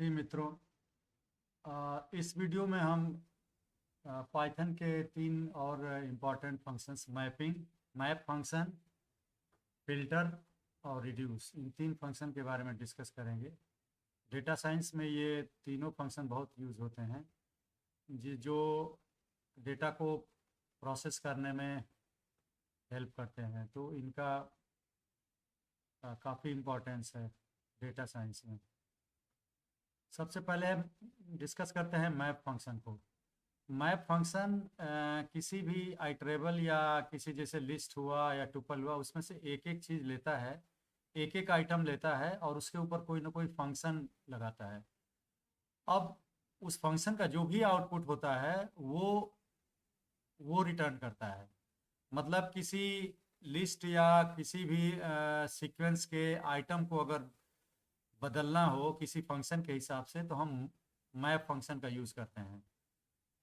जी मित्रों, इस वीडियो में हम पाइथन के 3 और important functions map function, filter और रिड्यूस, इन 3 फंक्शन के बारे में डिस्कस करेंगे। डेटा साइंस में ये तीनों फंक्शन बहुत यूज़ होते हैं जो डेटा को प्रोसेस करने में हेल्प करते हैं, तो इनका काफ़ी इम्पोर्टेंस है डेटा साइंस में। सबसे पहले हम डिस्कस करते हैं मैप फंक्शन को। मैप फंक्शन किसी भी आइटरेबल या किसी जैसे लिस्ट हुआ या टुपल हुआ, उसमें से एक एक चीज़ लेता है, एक एक आइटम लेता है और उसके ऊपर कोई ना कोई फंक्शन लगाता है। अब उस फंक्शन का जो भी आउटपुट होता है वो रिटर्न करता है। मतलब किसी लिस्ट या किसी भी सीक्वेंस के आइटम को अगर बदलना हो किसी फंक्शन के हिसाब से, तो हम मैप फंक्शन का यूज़ करते हैं।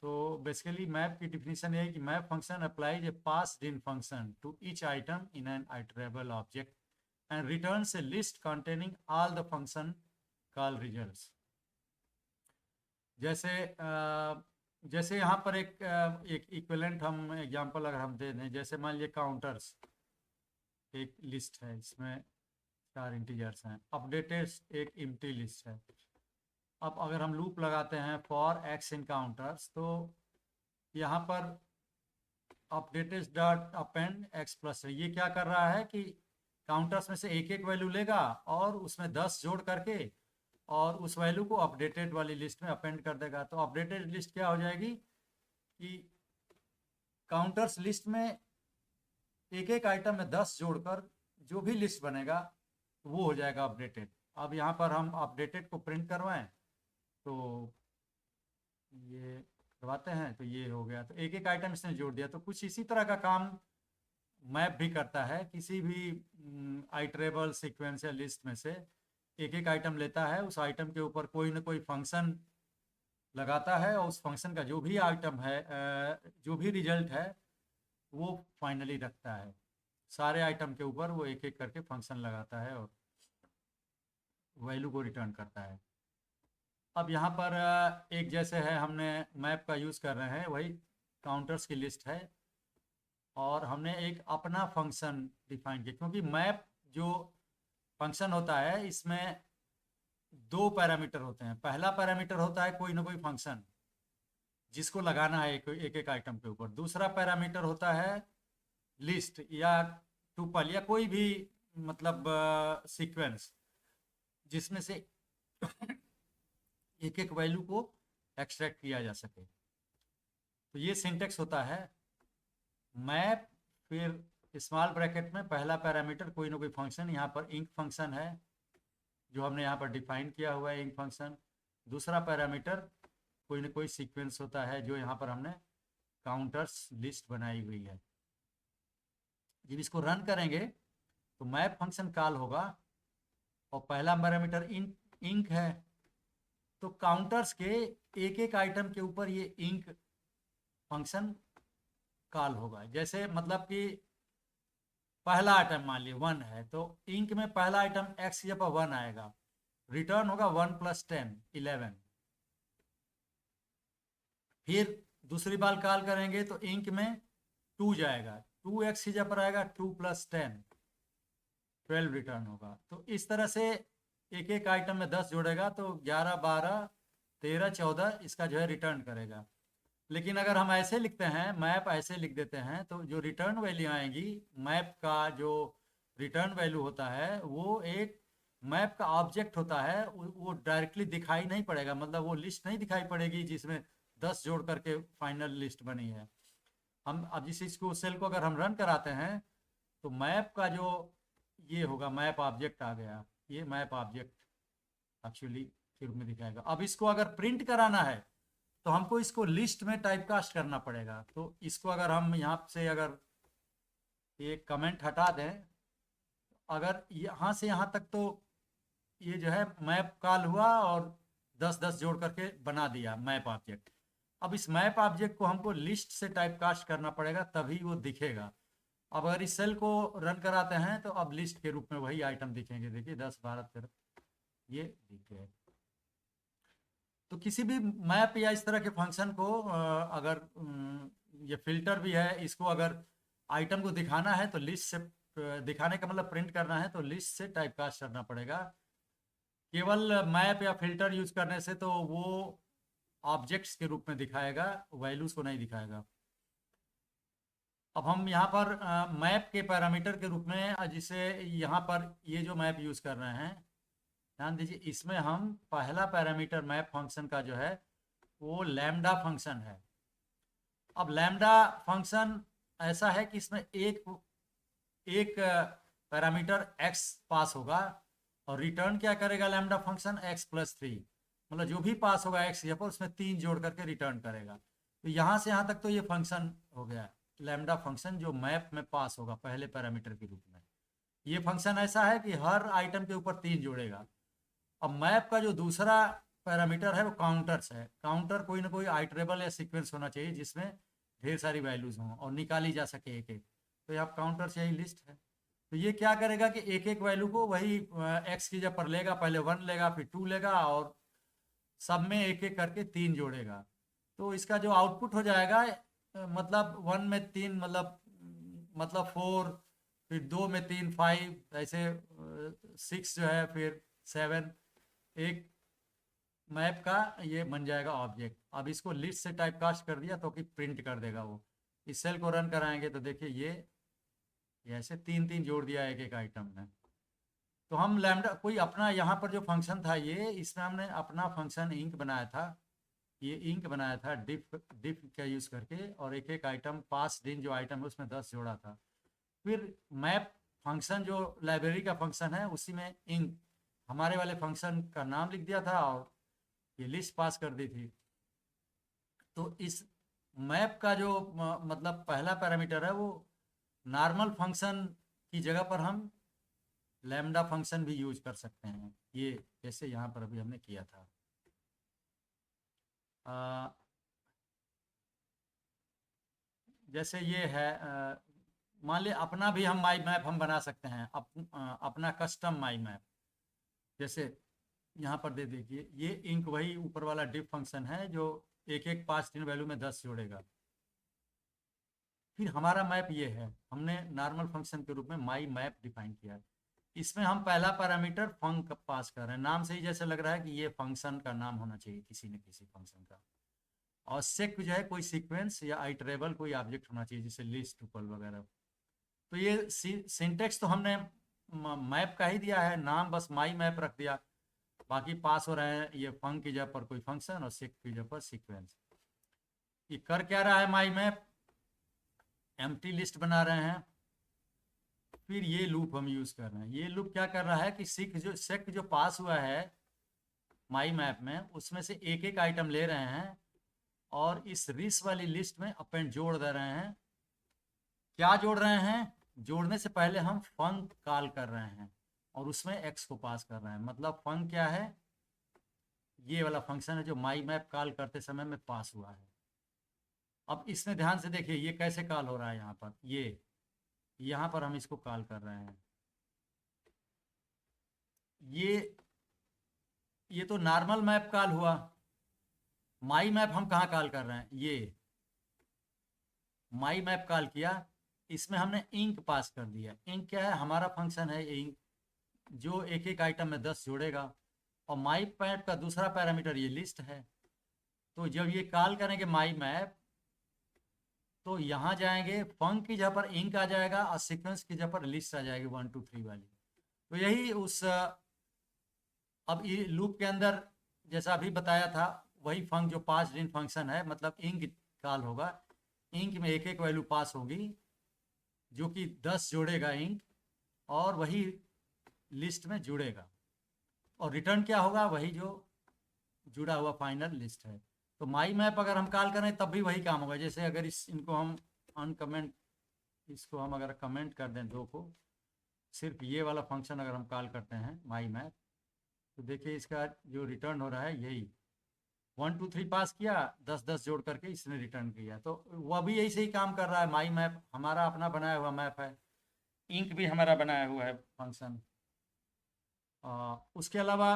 तो बेसिकली मैप की डिफिनीशन ये है कि map function applies a passed in function to each item in an iterable object and returns a list containing all the function call results. जैसे जैसे यहाँ पर एक इक्विवेलेंट हम एग्जांपल अगर हम दे दें, जैसे मान लीजिए काउंटर्स एक लिस्ट है, इसमें 4 इंटीजर्स हैं। अपडेटेड एक एम्प्टी लिस्ट है। अब अगर हम लूप लगाते हैं फॉर एक्स इन काउंटर्स, तो यहाँ पर updated dot append x plus, ये क्या कर रहा है कि काउंटर्स में से एक एक वैल्यू लेगा और उसमें 10 जोड़ करके और उस वैल्यू को अपडेटेड वाली लिस्ट में अपेंड कर देगा। तो अपडेटेड लिस्ट क्या हो जाएगी कि काउंटर्स लिस्ट में एक एक आइटम में 10 जोड़कर जो भी लिस्ट बनेगा वो हो जाएगा अपडेटेड। अब यहाँ पर हम अपडेटेड को प्रिंट करवाएं तो ये करवाते हैं, तो ये हो गया। तो एक एक आइटम इसने जोड़ दिया। तो कुछ इसी तरह का काम मैप भी करता है। किसी भी आइटरेबल सीक्वेंस या लिस्ट में से एक एक आइटम लेता है, उस आइटम के ऊपर कोई ना कोई फंक्शन लगाता है और उस फंक्शन का जो भी आइटम है, जो भी रिजल्ट है, वो फाइनली रखता है। सारे आइटम के ऊपर वो एक एक करके फंक्शन लगाता है और वैल्यू को रिटर्न करता है। अब यहाँ पर एक जैसे है, हमने मैप का यूज़ कर रहे हैं, वही काउंटर्स की लिस्ट है और हमने एक अपना फंक्शन डिफाइन किया, क्योंकि मैप जो फंक्शन होता है इसमें 2 पैरामीटर होते हैं। पहला पैरामीटर होता है कोई ना कोई फंक्शन जिसको लगाना है एक एक आइटम के ऊपर। दूसरा पैरामीटर होता है लिस्ट या टुपल या कोई भी मतलब सीक्वेंस जिसमें से एक एक वैल्यू को एक्सट्रैक्ट किया जा सके। तो ये सिंटेक्स होता है मैप, फिर स्मॉल ब्रैकेट में पहला पैरामीटर कोई ना कोई फंक्शन, यहाँ पर इंक फंक्शन है जो हमने यहाँ पर डिफाइन किया हुआ है, इंक फंक्शन। दूसरा पैरामीटर कोई ना कोई सीक्वेंस होता है जो यहाँ पर हमने काउंटर्स लिस्ट बनाई हुई है। जब इसको रन करेंगे तो मैप फंक्शन कॉल होगा और पहला पैरामीटर इंक है, तो काउंटर्स के एक एक आइटम के ऊपर ये इंक फंक्शन कॉल होगा। जैसे मतलब कि पहला आइटम मान लीजिए 1 है, तो इंक में पहला आइटम एक्स की जगह 1 आएगा, रिटर्न होगा 1 + 10 11। फिर दूसरी बार कॉल करेंगे तो इंक में 2 जाएगा, 2x की जगह पर आएगा 2 + 10 12 रिटर्न होगा। तो इस तरह से एक एक आइटम में 10 जोड़ेगा तो 11 12 13 14 इसका जो है रिटर्न करेगा। लेकिन अगर हम ऐसे लिखते हैं, मैप ऐसे लिख देते हैं, तो जो रिटर्न वैल्यू आएंगी, मैप का जो रिटर्न वैल्यू होता है वो एक मैप का ऑब्जेक्ट होता है, वो डायरेक्टली दिखाई नहीं पड़ेगा। मतलब वो लिस्ट नहीं दिखाई पड़ेगी जिसमें 10 जोड़ करके फाइनल लिस्ट बनी है। हम अब जिस चीज़ को सेल को अगर हम रन कराते हैं तो मैप का जो ये होगा, मैप ऑब्जेक्ट आ गया, ये मैप ऑब्जेक्ट एक्चुअली के रूप में दिखाएगा। अब इसको अगर प्रिंट कराना है तो हमको इसको लिस्ट में टाइपकास्ट करना पड़ेगा। तो इसको अगर हम यहाँ से अगर ये कमेंट हटा दें, अगर यहाँ से यहाँ तक, तो ये जो है मैप कॉल हुआ और 10-10 जोड़ करके बना दिया मैप ऑब्जेक्ट। अब इस मैप ऑब्जेक्ट को हमको लिस्ट से टाइपकास्ट करना पड़ेगा, तभी वो दिखेगा। अब अगर इस सेल को रन कराते हैं तो अब लिस्ट के रूप में वही आइटम दिखेंगे। देखिए 10 12 13 ये दिख गए। तो किसी भी मैप या इस तरह के फंक्शन को अगर ये फिल्टर भी है, इसको अगर आइटम को दिखाना है तो लिस्ट से दिखाने का मतलब प्रिंट करना है तो लिस्ट से टाइपकास्ट करना पड़ेगा। केवल मैप या फिल्टर यूज करने से तो वो ऑब्जेक्ट्स के रूप में दिखाएगा, वैल्यूज को नहीं दिखाएगा। अब हम यहाँ पर मैप के पैरामीटर के रूप में जिसे यहाँ पर ये जो मैप यूज कर रहे हैं, ध्यान दीजिए, इसमें हम पहला पैरामीटर मैप फंक्शन का जो है वो लैम्डा फंक्शन है। अब लैम्डा फंक्शन ऐसा है कि इसमें एक पैरामीटर x पास होगा और रिटर्न क्या करेगा लैम्डा फंक्शन x+3, मतलब जो भी पास होगा x यहाँ पर उसमें 3 जोड़ करके रिटर्न करेगा। तो यहाँ से यहाँ तक तो ये फंक्शन हो गया लैम्डा फंक्शन जो मैप में पास होगा पहले पैरामीटर के रूप में। ये फंक्शन ऐसा है कि हर आइटम के ऊपर 3 जोड़ेगा। अब मैप का जो दूसरा पैरामीटर है वो काउंटर्स है। काउंटर कोई ना कोई आइटरेबल या सीक्वेंस होना चाहिए जिसमें ढेर सारी वैल्यूज हों और निकाली जा सके एक एक। तो यहाँ काउंटर्स यही लिस्ट है। तो ये क्या करेगा कि एक एक वैल्यू को वही एक्स की जगह पर लेगा, पहले 1 लेगा फिर 2 लेगा और सब में एक एक करके 3 जोड़ेगा। तो इसका जो आउटपुट हो जाएगा मतलब 1 में 3 मतलब 4, फिर 2 में 3 5, ऐसे 6 जो है, फिर 7, एक मैप का ये बन जाएगा ऑब्जेक्ट। अब इसको लिस्ट से टाइपकास्ट कर दिया तो कि प्रिंट कर देगा वो। इस सेल को रन कराएंगे तो देखिए ये ऐसे 3 जोड़ दिया एक एक आइटम में। तो हम लैम्डा कोई अपना यहाँ पर जो फंक्शन था ये, इसमें हमने अपना फंक्शन इंक बनाया था। ये इंक बनाया था डिफ का यूज़ करके और एक एक आइटम पास दिन जो आइटम है उसमें 10 जोड़ा था। फिर मैप फंक्शन जो लाइब्रेरी का फंक्शन है उसी में इंक हमारे वाले फंक्शन का नाम लिख दिया था और ये लिस्ट पास कर दी थी। तो इस मैप का जो मतलब पहला पैरामीटर है वो नॉर्मल फंक्शन की जगह पर हम लैम्डा फंक्शन भी यूज कर सकते हैं, ये जैसे यहाँ पर अभी हमने किया था। जैसे ये है मान लिया अपना भी हम माई मैप हम बना सकते हैं, अपना कस्टम माई मैप। जैसे यहाँ पर दे देखिए ये इंक वही ऊपर वाला डिफ फंक्शन है जो एक एक 5 3 वैल्यू में 10 जोड़ेगा। फिर हमारा मैप ये है, हमने नॉर्मल फंक्शन के रूप में माई मैप डिफाइन किया है। इसमें हम पहला पैरामीटर फंक पास कर रहे हैं। नाम से ही जैसे लग रहा है कि ये फंक्शन का नाम होना चाहिए किसी न किसी फंक्शन का। और सेक जो है कोई सीक्वेंस या आइटरेबल कोई ऑब्जेक्ट होना चाहिए जैसे लिस्ट टुपल वगैरह। तो ये सिंटेक्स तो हमने मैप का ही दिया है, नाम बस माई मैप रख दिया। बाकी पास हो रहे हैं ये फंक की जगह पर कोई फंक्शन और सेक की जगह पर सीक्वेंस। ये कर क्या रहा है माई मैप, एम्प्टी लिस्ट बना रहे हैं। फिर ये लूप हम यूज कर रहे हैं। ये लूप क्या कर रहा है कि सेक जो पास हुआ है माई मैप में उसमें से एक एक आइटम ले रहे हैं और इस रिस वाली लिस्ट में अपेंड जोड़ दे रहे हैं। क्या जोड़ रहे हैं, जोड़ने से पहले हम फंक कॉल कर रहे हैं और उसमें एक्स को पास कर रहे हैं। मतलब फंक क्या है, ये वाला फंक्शन है जो माई मैप कॉल करते समय में पास हुआ है। अब इसमें ध्यान से देखिए ये कैसे कॉल हो रहा है। यहाँ पर यहाँ पर हम इसको कॉल कर रहे हैं। ये तो नॉर्मल मैप कॉल हुआ। माई मैप हम कहाँ कॉल कर रहे हैं, ये माई मैप कॉल किया, इसमें हमने इंक पास कर दिया। इंक क्या है, हमारा फंक्शन है इंक जो एक एक आइटम में 10 जोड़ेगा। और माई मैप का दूसरा पैरामीटर ये लिस्ट है। तो जब ये कॉल करेंगे माई मैप तो यहाँ जाएंगे, फंक की जगह पर इंक आ जाएगा और सीक्वेंस की जगह पर लिस्ट आ जाएगी 1 2 3 वाली। तो यही उस अब ये लूप के अंदर जैसा अभी बताया था वही फंक जो पास इन फंक्शन है, मतलब इंक कॉल होगा। इंक में एक एक वैल्यू पास होगी जो कि 10 जोड़ेगा इंक और वही लिस्ट में जुड़ेगा और रिटर्न क्या होगा, वही जो जुड़ा हुआ फाइनल लिस्ट है। तो माई मैप अगर हम कॉल करें तब भी वही काम होगा। जैसे अगर इनको हम अनकमेंट, इसको हम अगर कमेंट कर दें दो को, सिर्फ ये वाला फंक्शन अगर हम कॉल करते हैं माई मैप तो देखिए इसका जो रिटर्न हो रहा है यही 1 2 3 पास किया, 10 10 जोड़ करके इसने रिटर्न किया। तो वह भी यही सही काम कर रहा है। माई मैप हमारा अपना बनाया हुआ मैप है, इंक भी हमारा बनाया हुआ है फंक्शन। उसके अलावा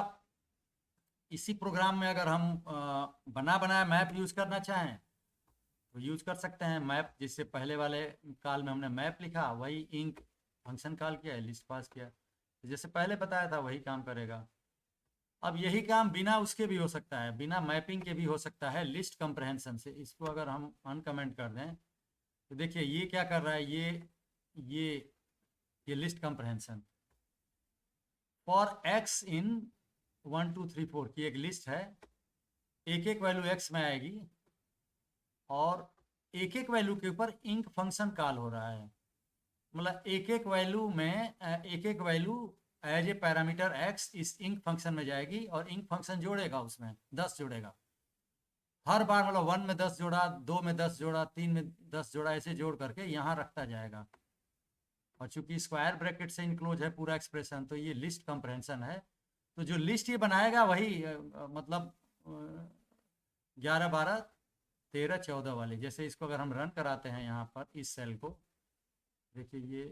इसी प्रोग्राम में अगर हम बना बनाया मैप यूज़ करना चाहें तो यूज़ कर सकते हैं। मैप जिससे पहले वाले कॉल में हमने मैप लिखा, वही इंक फंक्शन कॉल किया, लिस्ट पास किया, तो जैसे पहले बताया था वही काम करेगा। अब यही काम बिना उसके भी हो सकता है, बिना मैपिंग के भी हो सकता है, लिस्ट कंप्रहेंशन से। इसको अगर हम अनकमेंट कर दें तो देखिए ये क्या कर रहा है, ये ये लिस्ट कंप्रहेंशन फॉर एक्स इन 1 2 3 4 की एक लिस्ट है, एक एक वैल्यू एक्स में आएगी और एक एक वैल्यू के ऊपर इंक फंक्शन कॉल हो रहा है। मतलब एक एक वैल्यू में एक एक value as a parameter X इस इंक फंक्शन में जाएगी और इंक फंक्शन जोड़ेगा, उसमें 10 जोड़ेगा हर बार। मतलब 1 में 10 जोड़ा, 2 में 10 जोड़ा, 3 में 10 जोड़ा, ऐसे जोड़ करके यहाँ रखता जाएगा। और चूंकि स्क्वायर ब्रैकेट से इनक्लोज है पूरा एक्सप्रेशन, तो ये लिस्ट कंप्रहेंशन है। तो जो लिस्ट ये बनाएगा वही मतलब 11 12 13 14 वाले। जैसे इसको अगर हम रन कराते हैं यहाँ पर इस सेल को, देखिए ये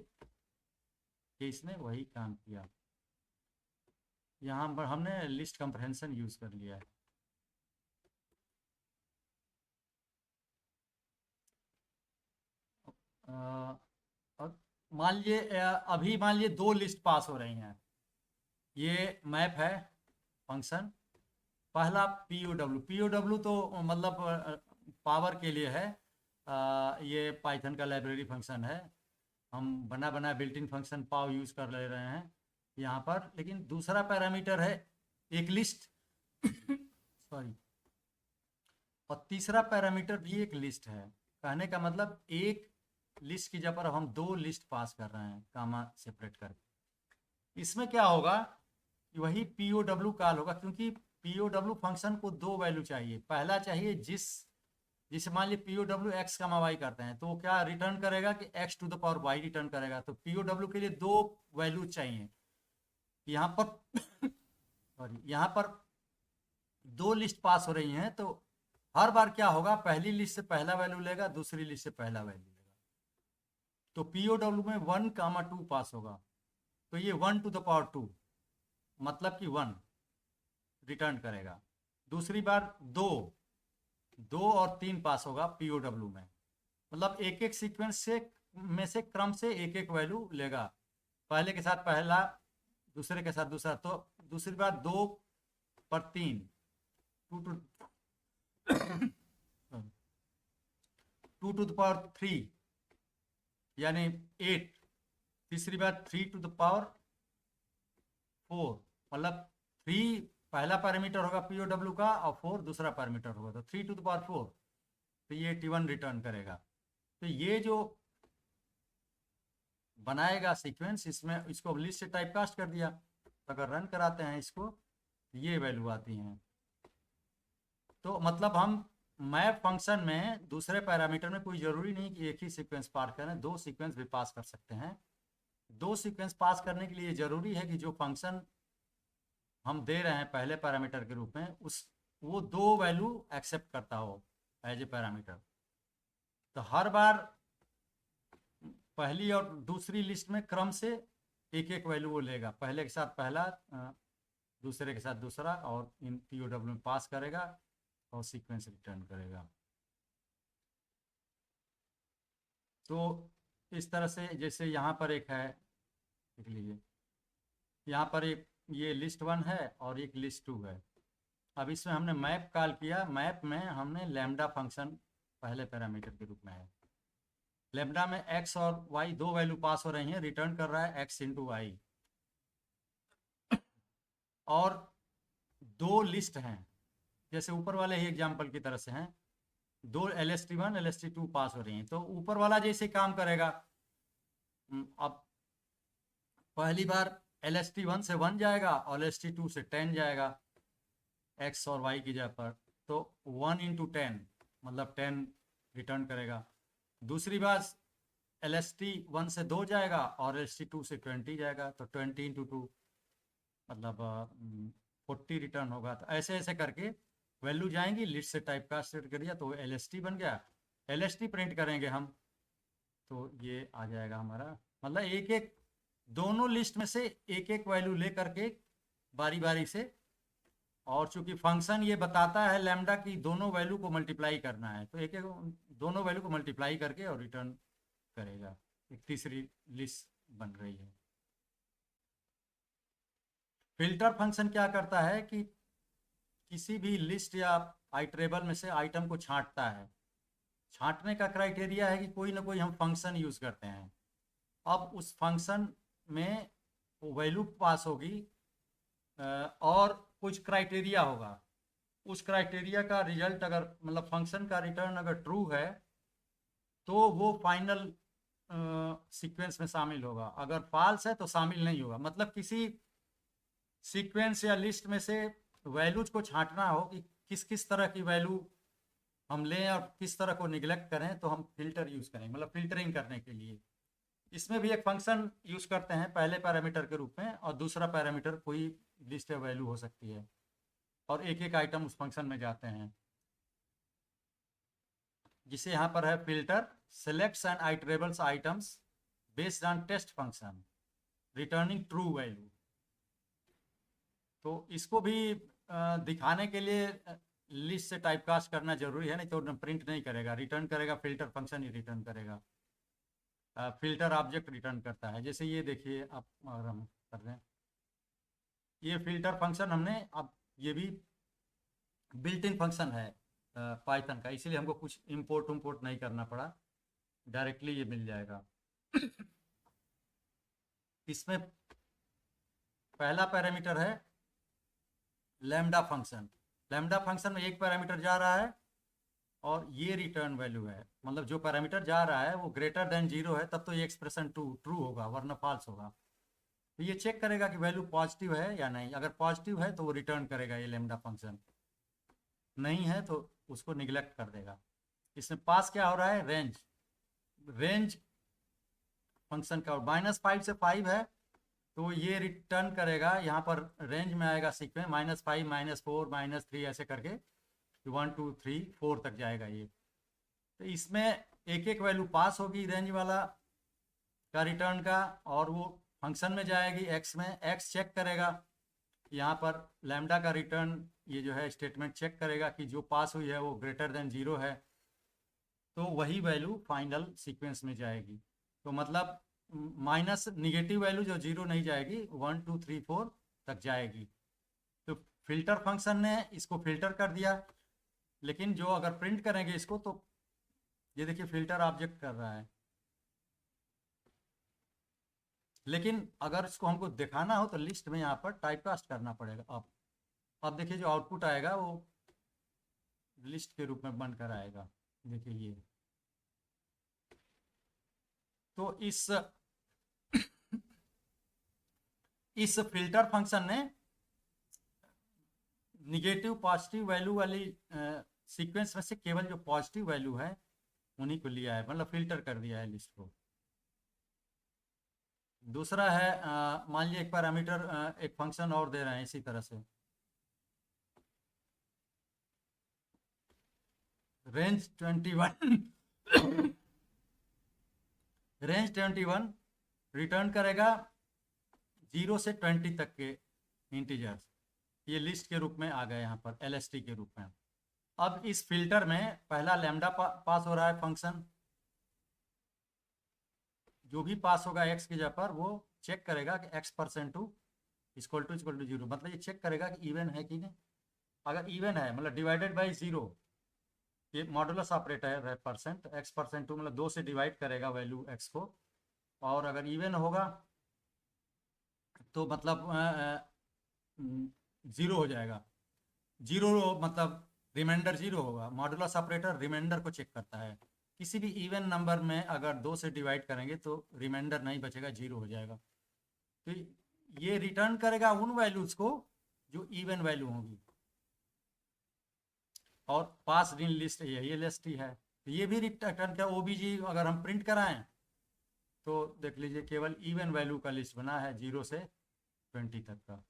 इसने वही काम किया। यहाँ पर हमने लिस्ट कंप्रहेंशन यूज कर लिया है। अब मान लीजिए अभी मान लीजिए 2 लिस्ट पास हो रही हैं। ये मैप है फंक्शन, पहला पी ओ डब्ल्यू तो मतलब पावर के लिए है। ये पाइथन का लाइब्रेरी फंक्शन है, हम बना बना built in function pav use कर ले रहे हैं यहाँ पर। लेकिन दूसरा पैरामीटर है एक लिस्ट सॉरी, और तीसरा पैरामीटर भी एक लिस्ट है। कहने का मतलब एक लिस्ट की जगह पर हम 2 लिस्ट पास कर रहे हैं कामा सेपरेट करके। इसमें क्या होगा, वही पी ओ डब्ल्यू कॉल होगा, क्योंकि पी ओ डब्ल्यू फंक्शन को 2 वैल्यू चाहिए। पहला चाहिए जिसे मान लीजिए पी ओ डब्ल्यू एक्स का वाई करते हैं, तो क्या रिटर्न करेगा कि X to the power Y return करेगा। तो पी ओ डब्ल्यू के लिए 2 वैल्यू चाहिए। यहाँ पर सॉरी, यहाँ पर 2 लिस्ट पास हो रही हैं, तो हर बार क्या होगा, पहली लिस्ट से पहला वैल्यू लेगा, दूसरी लिस्ट से पहला वैल्यू लेगा। तो पी ओ डब्ल्यू में 1 2 पास होगा, तो ये 1 टू द पावर 2 मतलब कि 1 रिटर्न करेगा। दूसरी बार 2 और 3 पास होगा पी ओ डब्ल्यू में, मतलब एक एक सीक्वेंस से में से क्रम से एक एक वैल्यू लेगा, पहले के साथ पहला, दूसरे के साथ दूसरा। तो दूसरी बार 2 पर 3 2 टू द पावर 3 यानी 8। तीसरी बार 3 टू द पावर 4, मतलब 3 पहला पैरामीटर होगा पी ओ डब्ल्यू का और 4 दूसरा पैरामीटर होगा, तो 3 टू द पावर 4, तो ये 81 रिटर्न करेगा। तो ये जो बनाएगा सीक्वेंस, इसमें इसको लिस्ट से टाइप कास्ट कर दिया, तो अगर रन कराते हैं इसको ये वैल्यू आती हैं। तो मतलब हम मैप फंक्शन में दूसरे पैरामीटर में कोई ज़रूरी नहीं कि एक ही सीक्वेंस पास करें, 2 सीक्वेंस भी पास कर सकते हैं। 2 सीक्वेंस पास करने के लिए ज़रूरी है कि जो फंक्शन हम दे रहे हैं पहले पैरामीटर के रूप में, वो 2 वैल्यू एक्सेप्ट करता हो एज ए पैरामीटर। तो हर बार पहली और दूसरी लिस्ट में क्रम से एक एक वैल्यू वो लेगा, पहले के साथ पहला, दूसरे के साथ दूसरा, और इन पी ओ डब्ल्यू में पास करेगा और सीक्वेंस रिटर्न करेगा। तो इस तरह से, जैसे यहाँ पर एक है, देख लीजिए यहाँ पर एक ये लिस्ट 1 है और एक लिस्ट 2 है। अब इसमें हमने मैप कॉल किया, मैप में हमने लैम्डा फंक्शन पहले पैरामीटर के रूप में है। लैम्डा में एक्स और वाई 2 वैल्यू पास हो रही हैं, रिटर्न कर रहा है एक्स इंटू वाई। और 2 लिस्ट हैं, जैसे ऊपर वाले ही एग्जाम्पल की तरह से हैं, 2 LST1 LST2 पास हो रही हैं। तो ऊपर वाला जैसे काम करेगा, अब पहली बार LST1 से 1 जाएगा और LST2 से 10 जाएगा एक्स और वाई की जगह पर, तो 1 इंटू 10 मतलब 10 रिटर्न करेगा। दूसरी बार LST1 से 2 जाएगा और LST2 से 20 जाएगा, तो 20 इंटू 2 मतलब 40 रिटर्न होगा। तो ऐसे ऐसे करके वैल्यू जाएंगी, लिस्ट से टाइप कास्ट कर दिया तो LST बन गया। LST प्रिंट करेंगे हम, तो ये आ जाएगा हमारा, मतलब एक एक दोनों लिस्ट में से एक एक वैल्यू ले करके बारी बारी से, और चूंकि फंक्शन ये बताता है लैम्डा की दोनों वैल्यू को मल्टीप्लाई करना है, तो एक एक दोनों वैल्यू को मल्टीप्लाई करके और रिटर्न करेगा। एक तीसरी लिस्ट बन रही है। फिल्टर फंक्शन क्या करता है कि किसी भी लिस्ट या आइटरेबल में से आइटम को छांटता है। छांटने का क्राइटेरिया है कि कोई ना कोई हम फंक्शन यूज करते हैं। अब उस फंक्शन में वैल्यू पास होगी और कुछ क्राइटेरिया होगा। उस क्राइटेरिया का रिजल्ट अगर मतलब फंक्शन का रिटर्न अगर ट्रू है तो वो फाइनल सीक्वेंस में शामिल होगा, अगर फॉल्स है तो शामिल नहीं होगा। मतलब किसी सीक्वेंस या लिस्ट में से वैल्यूज को छांटना हो कि किस किस तरह की वैल्यू हम लें और किस तरह को निगलेक्ट करें, तो हम फिल्टर यूज करेंगे, मतलब फिल्टरिंग करने के लिए। इसमें भी एक फंक्शन यूज करते हैं पहले पैरामीटर के रूप में, और दूसरा पैरामीटर कोई लिस्ट या वैल्यू हो सकती है, और एक एक आइटम उस फंक्शन में जाते हैं, जिसे यहाँ पर है filter selects and iterables items based on test function returning true value. तो इसको भी दिखाने के लिए लिस्ट से टाइपकास्ट करना जरूरी है, नहीं तो प्रिंट नहीं करेगा, रिटर्न करेगा फिल्टर फंक्शन ही रिटर्न करेगा। फिल्टर ऑब्जेक्ट रिटर्न करता है। जैसे ये देखिए, आप अगर हम कर रहे हैं ये फिल्टर फंक्शन हमने, अब ये भी बिल्ट इन फंक्शन है पाइथन का, इसीलिए हमको कुछ इंपोर्ट उम्पोर्ट नहीं करना पड़ा, डायरेक्टली ये मिल जाएगा। इसमें पहला पैरामीटर है लैम्डा फंक्शन। लैम्डा फंक्शन में एक पैरामीटर जा रहा है और ये रिटर्न वैल्यू है, मतलब जो पैरामीटर जा रहा है वो ग्रेटर देन 0 है, तब तो ये एक्सप्रेशन ट्रू होगा, वरना फॉल्स होगा। तो ये चेक करेगा कि वैल्यू पॉजिटिव है या नहीं। अगर पॉजिटिव है तो वो रिटर्न करेगा ये लैम्डा फंक्शन, नहीं है तो उसको निगलेक्ट कर देगा। इसमें पास क्या हो रहा है, रेंज। रेंज फंक्शन का -5 से 5 है तो ये रिटर्न करेगा, यहाँ पर रेंज में आएगा सीक्वेंस -5 -4 -3 ऐसे करके 1 2 3 4 तक जाएगा ये। तो इसमें एक एक वैल्यू पास होगी रेंज वाला का रिटर्न का, और वो फंक्शन में जाएगी एक्स में, एक्स चेक करेगा यहाँ पर लैम्डा का रिटर्न, ये जो है स्टेटमेंट चेक करेगा कि जो पास हुई है वो ग्रेटर देन 0 है, तो वही वैल्यू फाइनल सीक्वेंस में जाएगी। तो मतलब माइनस निगेटिव वैल्यू जो 0 नहीं जाएगी, 1 2 3 4 तक जाएगी। तो फिल्टर फंक्शन ने इसको फिल्टर कर दिया, लेकिन जो अगर प्रिंट करेंगे इसको तो ये देखिए फिल्टर ऑब्जेक्ट कर रहा है, लेकिन अगर इसको हमको दिखाना हो तो लिस्ट में यहाँ पर टाइपकास्ट करना पड़ेगा। अब देखिए जो आउटपुट आएगा वो लिस्ट के रूप में बनकर आएगा, देखिए ये। तो इस फिल्टर फंक्शन ने निगेटिव पॉजिटिव वैल्यू वाली सीक्वेंस में से केवल जो पॉजिटिव वैल्यू है उन्हीं को लिया है, मतलब फिल्टर कर दिया है लिस्ट को। दूसरा है मान लीजिए एक पैरामीटर एक फंक्शन और दे रहे हैं इसी तरह से, रेंज 21 रेंज 21 रिटर्न करेगा 0 से 20 तक के इंटीजर्स। ये लिस्ट के रूप में आ गए यहाँ पर, LST के रूप में। अब इस फिल्टर में पहला लैम्डा पास हो रहा है फंक्शन, जो भी पास होगा x की जगह पर वो चेक करेगा कि x%2 = 0, मतलब ये चेक करेगा कि इवन है कि नहीं। अगर इवन है मतलब डिवाइडेड बाई 0, ये मॉडुलस ऑपरेटर है परसेंट, x%2 मतलब 2 से डिवाइड करेगा वैल्यू x को, और अगर इवन होगा तो मतलब 0 हो जाएगा। 0 मतलब रिमाइंडर 0 होगा। मॉडुलस ऑपरेटर रिमाइंडर को चेक करता है, किसी भी इवन नंबर में अगर 2 से डिवाइड करेंगे तो रिमाइंडर नहीं बचेगा, 0 हो जाएगा। तो ये रिटर्न करेगा उन वैल्यूज को जो इवन वैल्यू होगी, और पास इन लिस्ट यही LST है। तो ये भी रिटर्न क्या OBG अगर हम प्रिंट कराएं तो देख लीजिए केवल इवन वैल्यू का लिस्ट बना है 0 से 20 तक का।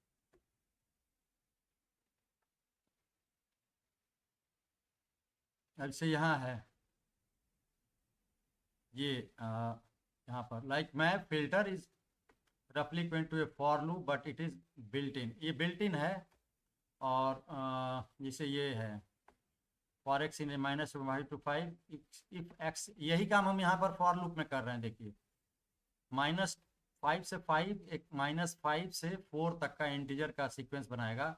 अब से यहाँ है ये यहाँ पर लाइक मैप फिल्टर इज रफली equal to a for loop but it is built in, ये बिल्ट इन है। और जैसे ये है for X in -5 if X, यही काम हम यहाँ पर फॉर लूप में कर रहे हैं। देखिए -5 से 5 एक -5 से 4 तक का इंटीजर का सीक्वेंस बनाएगा,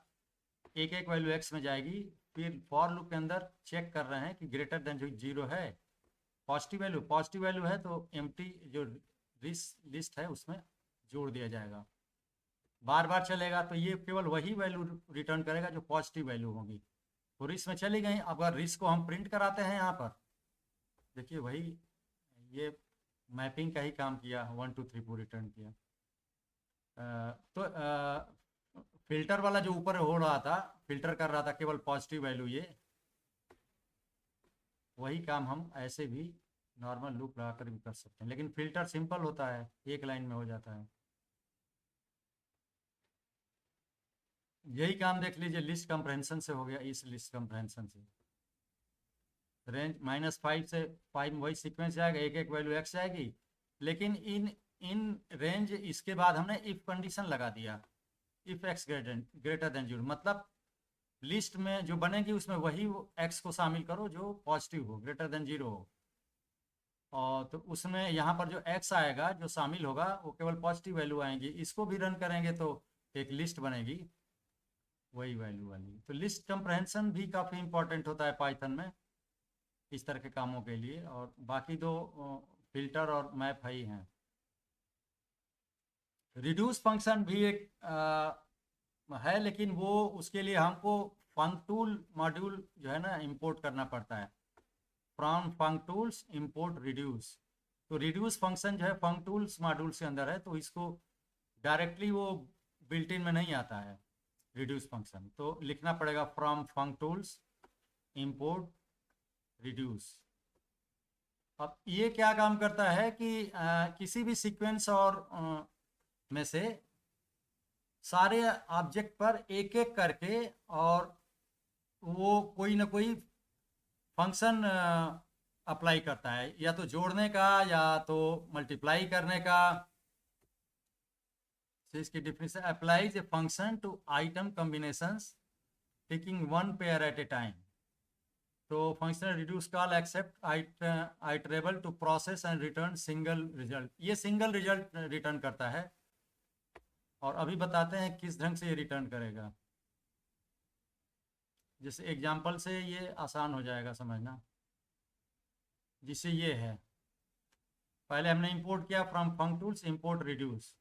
एक एक वैल्यू एक्स में जाएगी। फिर फॉर लूप के अंदर चेक कर रहे हैं कि ग्रेटर देन जो 0 है, पॉजिटिव वैल्यू है तो एम्प्टी जो लिस्ट है उसमें जोड़ दिया जाएगा। बार बार चलेगा तो ये केवल वही वैल्यू रिटर्न करेगा जो पॉजिटिव वैल्यू होगी। तो रिस में चली गई। अगर रिस को हम प्रिंट कराते हैं यहाँ पर, देखिए वही ये मैपिंग का ही काम किया, 1 2 3 4 रिटर्न किया। तो फिल्टर वाला जो ऊपर हो रहा था, फिल्टर कर रहा था केवल पॉजिटिव वैल्यू, ये वही काम हम ऐसे भी नॉर्मल लूप लगाकर भी कर सकते हैं, लेकिन फिल्टर सिंपल होता है, एक लाइन में हो जाता है। यही काम देख लीजिए लिस्ट कंप्रेहेंशन से हो गया। इस लिस्ट कंप्रेहेंशन से रेंज -5 से 5 वही सीक्वेंस जाएगा, एक एक वैल्यू एक्स जाएगी। लेकिन इन रेंज इसके बाद हमने इफ कंडीशन लगा दिया, इफ एक्स ग्रेटर देन 0, मतलब लिस्ट में जो बनेगी उसमें वही एक्स को शामिल करो जो पॉजिटिव हो, ग्रेटर देन 0 हो। और तो उसमें यहाँ पर जो एक्स आएगा जो शामिल होगा वो केवल पॉजिटिव वैल्यू आएंगी। इसको भी रन करेंगे तो एक लिस्ट बनेगी वही वैल्यू वाली। तो लिस्ट कंप्रहेंशन भी काफ़ी इंपॉर्टेंट होता है पाइथन में इस तरह के कामों के लिए। और बाकी दो फिल्टर और मैप ही हैं। रिड्यूस फंक्शन भी एक है, लेकिन वो उसके लिए हमको फंक्टूल मॉड्यूल जो है ना इंपोर्ट करना पड़ता है। From functools import reduce. तो रिड्यूस फंक्शन जो है फंक्टूल्स मॉड्यूल के अंदर है, तो इसको डायरेक्टली वो बिल्ट इन में नहीं आता है रिड्यूस फंक्शन, तो लिखना पड़ेगा फ्रॉम फंक्टूल्स इंपोर्ट रिड्यूस। अब ये क्या काम करता है कि किसी भी सीक्वेंस और में से सारे ऑब्जेक्ट पर एक एक करके और वो कोई ना कोई फंक्शन अप्लाई करता है, या तो जोड़ने का या तो मल्टीप्लाई करने का। इसकी definition applies a function to item combinations taking one pair at a time. तो functional reduce call accept iterable to process and return single result. ये सिंगल रिजल्ट रिटर्न करता है, और अभी बताते हैं किस ढंग से ये रिटर्न करेगा। जैसे एग्जांपल से ये आसान हो जाएगा समझना। जिससे ये है, पहले हमने इंपोर्ट किया फ्रॉम फंक्टूल्स इंपोर्ट रिड्यूस।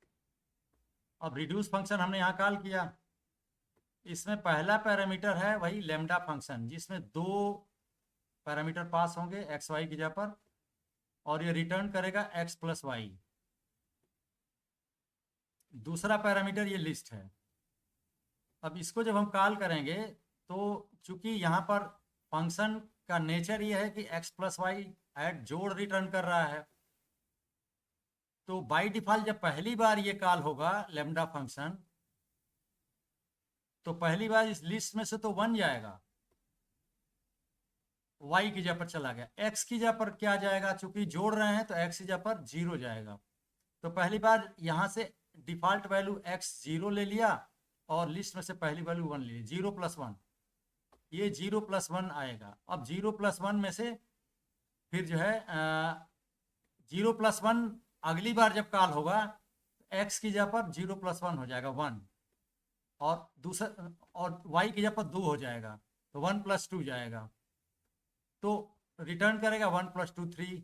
अब रिड्यूस फंक्शन हमने यहाँ कॉल किया। इसमें पहला पैरामीटर है वही लेमडा फंक्शन, जिसमें 2 पैरामीटर पास होंगे एक्स वाई की जगह पर, और ये रिटर्न करेगा x + y। दूसरा पैरामीटर ये लिस्ट है। अब इसको जब हम कॉल करेंगे तो चूंकि यहाँ पर फंक्शन का नेचर ये है कि x + y ऐड जोड़ रिटर्न कर रहा है, तो बाय डिफॉल्ट जब पहली बार ये कॉल होगा लेमडा फंक्शन, तो पहली बार इस लिस्ट में से तो 1 जाएगा, y की जगह पर चला गया। x की जगह पर क्या जाएगा, चूंकि जोड़ रहे हैं तो x की जगह पर 0 जाएगा। तो पहली बार यहाँ से डिफॉल्ट वैल्यू x 0 ले लिया, और लिस्ट में से पहली वैल्यू 1 ले ली, 0 + 1, ये 0 + 1 आएगा। अब 0 + 1 में से फिर जो है 0 + 1 अगली बार जब कॉल होगा x की जगह पर 0 + 1 हो जाएगा 1, और दूसरा और y की जगह पर 2 हो जाएगा, तो 1 + 2 जाएगा। तो रिटर्न करेगा 1 + 2 3।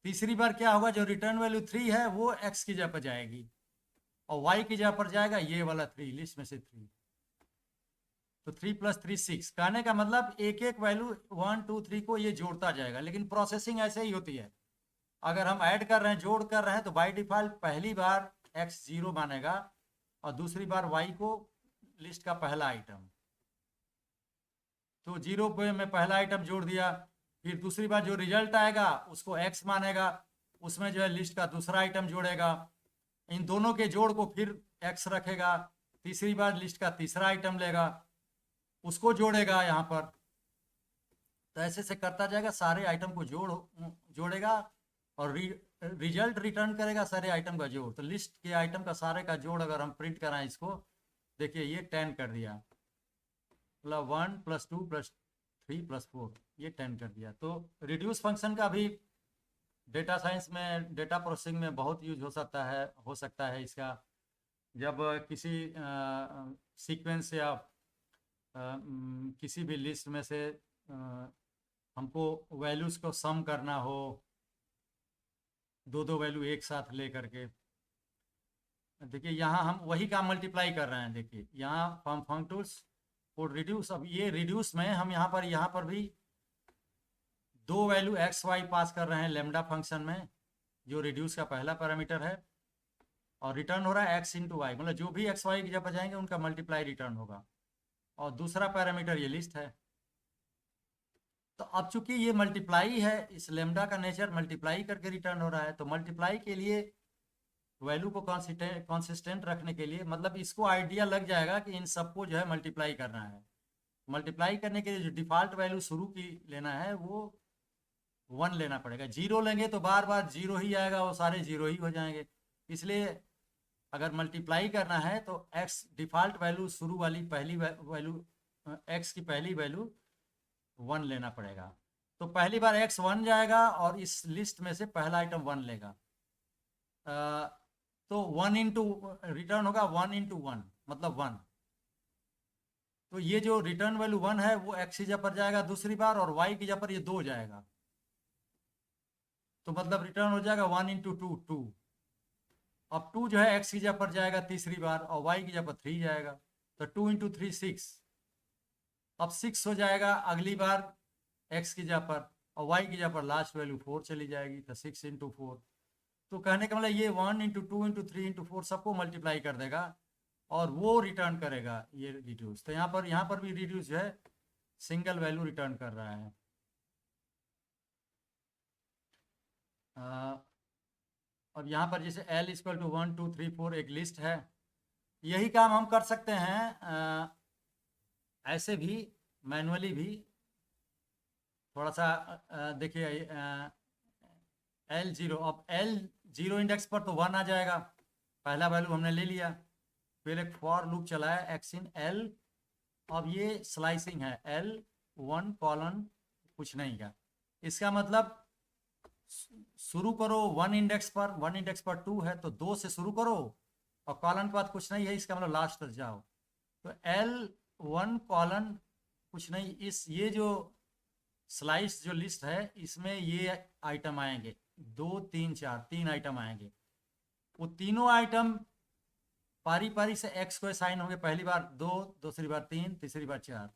तीसरी बार क्या होगा, जो रिटर्न वैल्यू 3 है वो x की जगह पर जाएगी, और y की जगह पर जाएगा ये वाला 3, लिस्ट में से 3। तो 3 + 3 6। कहने का मतलब एक एक वैल्यू 1 2 3 को ये जोड़ता जाएगा, लेकिन प्रोसेसिंग ऐसे ही होती है। अगर हम ऐड कर रहे हैं, जोड़ कर रहे हैं, तो बाय डिफॉल्ट पहली बार x 0 मानेगा, और दूसरी बार y को लिस्ट का पहला आइटम। तो 0 पे में पहला आइटम जोड़ दिया, फिर दूसरी बार जो रिजल्ट आएगा उसको x मानेगा, उसमें जो है लिस्ट का दूसरा आइटम जोड़ेगा, इन दोनों के जोड़ को फिर x रखेगा, तीसरी बार लिस्ट का तीसरा आइटम लेगा, उसको जोड़ेगा यहाँ पर। तो ऐसे से करता जाएगा, सारे आइटम को जोड़ेगा, और रिजल्ट रिटर्न करेगा सारे आइटम का जोड़। तो लिस्ट के आइटम का सारे का जोड़ अगर हम प्रिंट कराएं इसको, देखिए ये 10 कर दिया, मतलब 1 + 2 + 3 + 4 ये 10 कर दिया। तो रिड्यूस फंक्शन का भी डेटा साइंस में, डेटा प्रोसेसिंग में बहुत यूज हो सकता है इसका। जब किसी सीक्वेंस या किसी भी लिस्ट में से हमको वैल्यूज़ को सम करना हो, दो वैल्यू एक साथ ले करके, देखिए यहाँ हम वही काम मल्टीप्लाई कर रहे हैं। देखिए यहाँ फंक्टूल्स और रिड्यूस, अब ये रिड्यूस में हम यहाँ पर भी दो वैल्यू एक्स वाई पास कर रहे हैं लेमडा फंक्शन में, जो रिड्यूस का पहला पैरामीटर है, और रिटर्न हो रहा है एक्स इंटू वाई, मतलब जो भी एक्स वाई की जगह जाएंगे उनका मल्टीप्लाई रिटर्न होगा, और दूसरा पैरामीटर ये लिस्ट है। तो अब चूंकि ये मल्टीप्लाई है, इस लेमडा का नेचर मल्टीप्लाई करके रिटर्न हो रहा है, तो मल्टीप्लाई के लिए वैल्यू को कॉन्सिस्टेंट रखने के लिए, मतलब इसको आइडिया लग जाएगा कि इन सबको जो है मल्टीप्लाई करना है। मल्टीप्लाई करने के लिए जो डिफ़ॉल्ट वैल्यू शुरू की लेना है वो 1 लेना पड़ेगा। 0 लेंगे तो बार बार 0 ही आएगा, वो सारे 0 ही हो जाएंगे। इसलिए अगर मल्टीप्लाई करना है तो x डिफ़ॉल्ट वैल्यू शुरू वाली पहली वैल्यू, x की पहली वैल्यू 1 लेना पड़ेगा। तो पहली बार x 1 जाएगा और इस लिस्ट में से पहला आइटम 1 लेगा। तो 1 इंटू रिटर्न होगा 1 इंटू 1 मतलब 1। तो ये जो रिटर्न वैल्यू 1 है वो x की जगह पर जाएगा दूसरी बार, और y की जगह पर ये 2 जाएगा। तो मतलब रिटर्न हो जाएगा 1 इंटू 2 2। अब 2 जो है x की जगह पर जाएगा तीसरी बार, और y की जगह पर 3 जाएगा। तो 2 इंटू 3 6। अब 6 हो जाएगा अगली बार x की जगह पर, और y की जगह पर लास्ट वैल्यू 4 चली जाएगी। तो 6 इंटू 4। तो कहने का मतलब ये 1 इंटू 2 इंटू 3 इंटू 4 सबको मल्टीप्लाई कर देगा और वो रिटर्न करेगा ये रिड्यूस। तो यहाँ पर भी रिड्यूस जो है सिंगल वैल्यू रिटर्न कर रहा है। अब यहाँ पर जैसे L = 1 2 3 4 एक लिस्ट है, यही काम हम कर सकते हैं ऐसे भी, मैनुअली भी। थोड़ा सा देखिए L0, अब L0 इंडेक्स पर तो 1 आ जाएगा, पहला वैल्यू हमने ले लिया। फिर एक फॉर लूप चलाया x इन L, अब ये स्लाइसिंग है L1 कॉलन कुछ नहीं का। इसका मतलब शुरू करो 1 इंडेक्स पर, 1 इंडेक्स पर 2 है तो 2 से शुरू करो, और कॉलन के बाद कुछ नहीं है, इसका मतलब लास्ट तक जाओ। तो L1 कॉलन कुछ नहीं, ये जो स्लाइस जो लिस्ट है इसमें ये आइटम आएंगे 2 3 4, 3 आइटम आएंगे। वो तीनों आइटम पारी पारी से x को असाइन होंगे, पहली बार 2, दूसरी बार 3, तीसरी बार 4।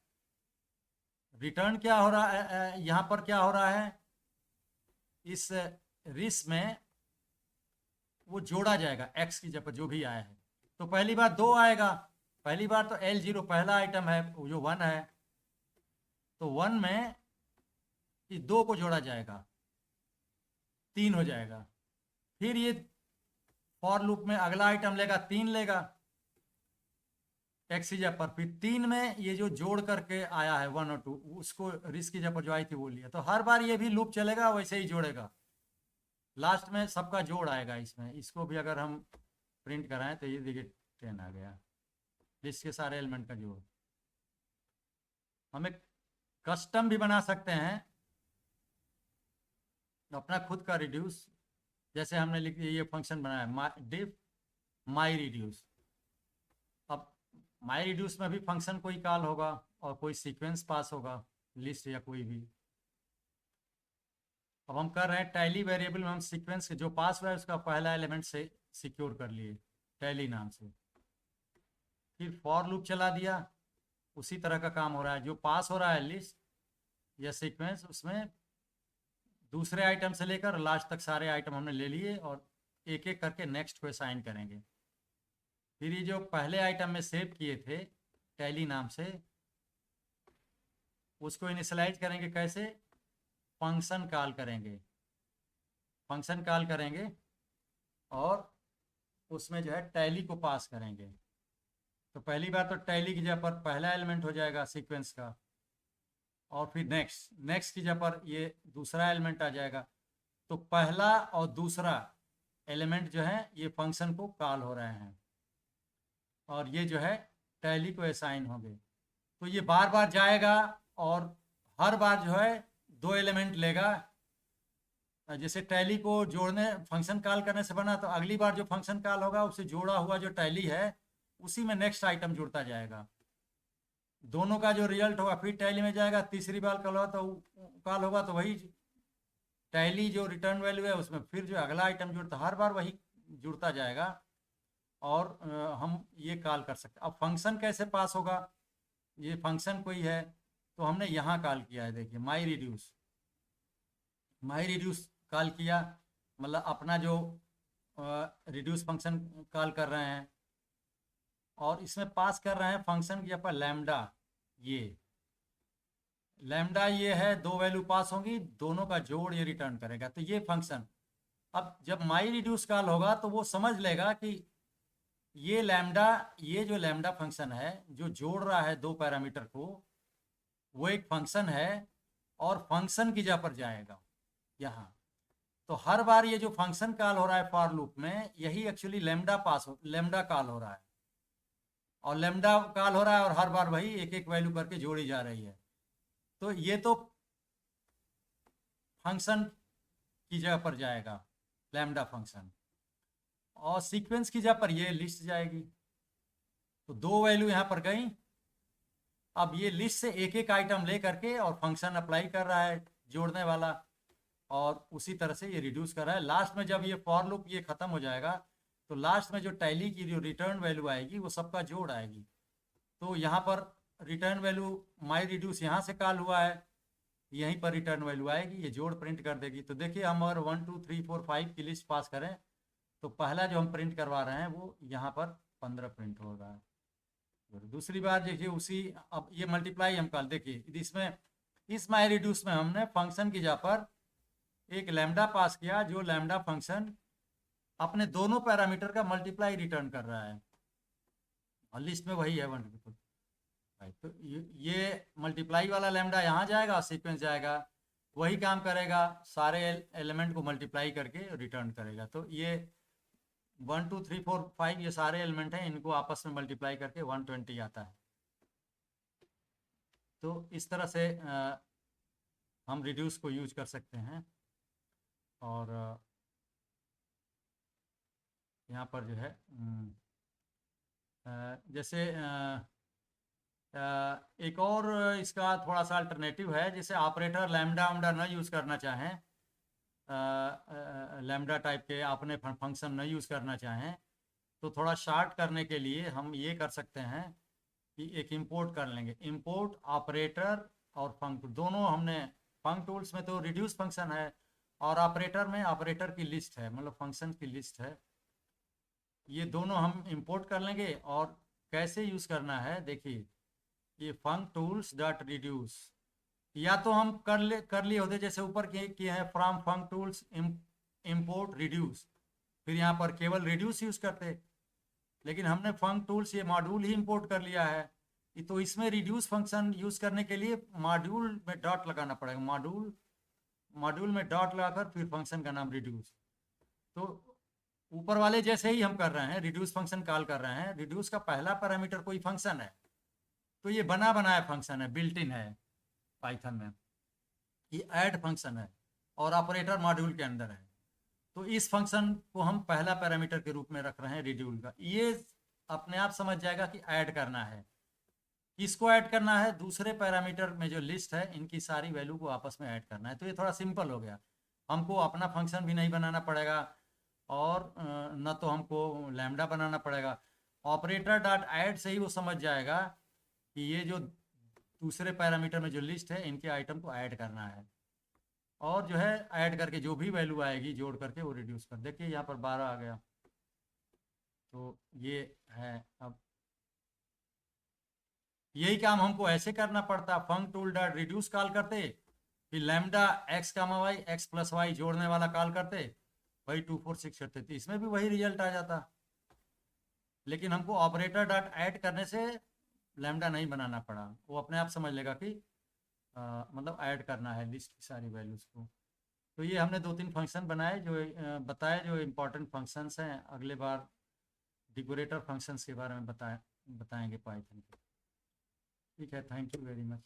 रिटर्न क्या हो रहा है यहाँ पर, क्या हो रहा है इस रिस में, वो जोड़ा जाएगा x की जगह पर जो भी आया है। तो पहली बार 2 आएगा, पहली बार तो L0 पहला आइटम है जो 1 है, तो 1 में इस 2 को जोड़ा जाएगा, 3 हो जाएगा। फिर ये फॉर लूप में अगला आइटम लेगा 3 लेगा x की जगह पर, फिर 3 में ये जो जोड़ करके आया है 1 और 2 उसको रिस की जगह पर जो आई थी वो लिया। तो हर बार ये भी लूप चलेगा, वैसे ही जोड़ेगा, लास्ट में सबका जोड़ आएगा इसमें। इसको भी अगर हम प्रिंट कराएं तो ये देखिए 10 आ गया, लिस्ट के सारे एलिमेंट का जोड़। हम एक कस्टम भी बना सकते हैं अपना खुद का रिड्यूस, जैसे हमने लिख ये फंक्शन बनाया डिफ माई रिड्यूस। अब माई रिड्यूस में भी फंक्शन कोई कॉल होगा और कोई सीक्वेंस पास होगा, लिस्ट या कोई भी। अब हम कर रहे हैं टैली वेरिएबल में हम सीक्वेंस जो पास हुआ है उसका पहला एलिमेंट से सिक्योर कर लिए टैली नाम से। फिर फॉर लूप चला दिया, उसी तरह का काम हो रहा है, जो पास हो रहा है लिस्ट या सीक्वेंस उसमें दूसरे आइटम से लेकर लास्ट तक सारे आइटम हमने ले लिए, और एक एक करके नेक्स्ट को असाइन करेंगे। फिर ये जो पहले आइटम में सेव किए थे टैली नाम से, उसको इनिशियलाइज करेंगे कैसे, फंक्शन कॉल करेंगे, फंक्शन कॉल करेंगे और उसमें जो है टैली को पास करेंगे। तो पहली बार तो टैली की जगह पर पहला एलिमेंट हो जाएगा सीक्वेंस का, और फिर नेक्स्ट की जगह पर ये दूसरा एलिमेंट आ जाएगा। तो पहला और दूसरा एलिमेंट जो है ये फंक्शन को कॉल हो रहे हैं, और ये जो है टैली को असाइन होंगे। तो ये बार बार जाएगा और हर बार जो है 2 एलिमेंट लेगा। जैसे टैली को जोड़ने फंक्शन कॉल करने से बना, तो अगली बार जो फंक्शन कॉल होगा उससे जोड़ा हुआ जो टैली है उसी में नेक्स्ट आइटम जुड़ता जाएगा। दोनों का जो रिजल्ट होगा फिर टैली में जाएगा, तीसरी बार कॉल होगा तो वही टैली जो रिटर्न वैल्यू है उसमें फिर जो अगला आइटम जुड़ता, हर बार वही जुड़ता जाएगा और हम ये कॉल कर सकते हैं। अब फंक्शन कैसे पास होगा, ये फंक्शन कोई है तो हमने यहाँ कॉल किया है, देखिए माई रिड्यूस कॉल किया, मतलब अपना जो रिड्यूस फंक्शन कॉल कर रहे हैं और इसमें पास कर रहे हैं फंक्शन की पर लैम्डा। ये है, 2 वैल्यू पास होंगी, दोनों का जोड़ ये रिटर्न करेगा, तो ये फंक्शन। अब जब माई रिड्यूस कॉल होगा तो वो समझ लेगा कि ये जो लैम्डा फंक्शन है जो जोड़ रहा है 2 पैरामीटर को, वो एक फंक्शन है और फंक्शन की जगह पर जाएगा यहाँ। तो हर बार ये जो फंक्शन कॉल हो रहा है फॉर लूप में, यही एक्चुअली लैम्डा कॉल हो रहा है, और लैम्डा कॉल हो रहा है और हर बार वही एक एक वैल्यू करके जोड़ी जा रही है। तो ये तो फंक्शन की जगह पर जाएगा लैम्डा फंक्शन, और सीक्वेंस की जगह पर ये लिस्ट जाएगी। तो 2 वैल्यू यहाँ पर गई। अब ये लिस्ट से एक एक आइटम ले करके और फंक्शन अप्लाई कर रहा है जोड़ने वाला, और उसी तरह से ये रिड्यूस कर रहा है। लास्ट में जब ये फॉर लूप ये खत्म हो जाएगा तो लास्ट में जो टैली की जो रिटर्न वैल्यू आएगी वो सबका जोड़ आएगी। तो यहाँ पर रिटर्न वैल्यू माई रिड्यूस यहाँ से कॉल हुआ है, यहीं पर रिटर्न वैल्यू आएगी, ये जोड़ प्रिंट कर देगी। तो देखिए हम अगर 1 2 3 4 5 की लिस्ट पास करें तो पहला जो हम प्रिंट करवा रहे हैं वो यहाँ पर 15 प्रिंट हो रहा है। दूसरी बार देखिए उसी, अब ये मल्टीप्लाई हम कॉल, देखिए इसमें इस माई रिड्यूस में हमने फंक्शन की जगह पर एक लैम्डा पास किया, जो लैम्डा फंक्शन अपने दोनों पैरामीटर का मल्टीप्लाई रिटर्न कर रहा है, और लिस्ट में वही है 1 2 5। तो ये मल्टीप्लाई वाला लैम्डा यहाँ जाएगा, सीक्वेंस जाएगा, वही काम करेगा, सारे एलिमेंट को मल्टीप्लाई करके रिटर्न करेगा। तो ये 1 2 3 4 5 ये सारे एलिमेंट हैं, इनको आपस में मल्टीप्लाई करके 120 आता है। तो इस तरह से हम रिड्यूस को यूज कर सकते हैं। और यहाँ पर जो है जैसे एक और इसका थोड़ा सा अल्टरनेटिव है, जैसे ऑपरेटर लैम्डा न यूज़ करना चाहें, लैम्डा टाइप के अपने फंक्शन न यूज़ करना चाहें, तो थोड़ा शार्ट करने के लिए हम ये कर सकते हैं कि एक इंपोर्ट कर लेंगे। इंपोर्ट ऑपरेटर और फंक दोनों हमने, फंक टूल्स में तो रिड्यूस फंक्शन है और ऑपरेटर में ऑपरेटर की लिस्ट है, मतलब फंक्शन की लिस्ट है। ये दोनों हम इंपोर्ट कर लेंगे। और कैसे यूज़ करना है देखिए, ये फंक टूल्स डॉट रिड्यूस, या तो हम कर लिए होते जैसे ऊपर किए हैं from funk tools import reduce, फिर यहाँ पर केवल रिड्यूस यूज़ करते, लेकिन हमने फंक टूल्स ये मॉड्यूल ही इंपोर्ट कर लिया है। तो इसमें रिड्यूस फंक्शन यूज़ करने के लिए मॉड्यूल में डॉट लगाना पड़ेगा, मॉड्यूल में डॉट लगाकर फिर फंक्शन का नाम रिड्यूस। तो ऊपर वाले जैसे ही हम कर रहे हैं, रिड्यूस फंक्शन कॉल कर रहे हैं, रिड्यूस का पहला पैरामीटर कोई फंक्शन है, तो ये बना बनाया फंक्शन है, बिल्ट इन है पाइथन में, ये ऐड फंक्शन है और ऑपरेटर मॉड्यूल के अंदर है। तो इस फंक्शन को हम पहला पैरामीटर के रूप में रख रहे हैं रिड्यूल का। ये अपने आप समझ जाएगा कि ऐड करना है, किसको ऐड करना है, दूसरे पैरामीटर में जो लिस्ट है इनकी सारी वैल्यू को आपस में ऐड करना है। तो ये थोड़ा सिंपल हो गया, हमको अपना फंक्शन भी नहीं बनाना पड़ेगा और न तो हमको लैम्डा बनाना पड़ेगा। ऑपरेटर डॉट ऐड से ही वो समझ जाएगा कि ये जो दूसरे पैरामीटर में जो लिस्ट है इनके आइटम को ऐड करना है, और जो है ऐड करके जो भी वैल्यू आएगी जोड़ करके वो रिड्यूस कर। देखिए यहाँ पर 12 आ गया, तो ये है। अब यही काम हमको ऐसे करना पड़ता, फंक टूल डॉट रिड्यूस कॉल करते, फिर lambda x comma y x plus Y जोड़ने वाला कॉल करते, वही 2 4 6 करते थे, इसमें भी वही रिजल्ट आ जाता। लेकिन हमको ऑपरेटर डॉट ऐड करने से लैम्डा नहीं बनाना पड़ा, वो अपने आप समझ लेगा कि मतलब ऐड करना है लिस्ट की सारी वैल्यूज़ को। तो ये हमने 2 3 फंक्शन बनाए जो बताए, जो इम्पोर्टेंट फंक्शंस हैं। अगले बार डेकोरेटर फंक्शंस के बारे में बताएंगे पाइथन के। ठीक है, थैंक यू वेरी मच।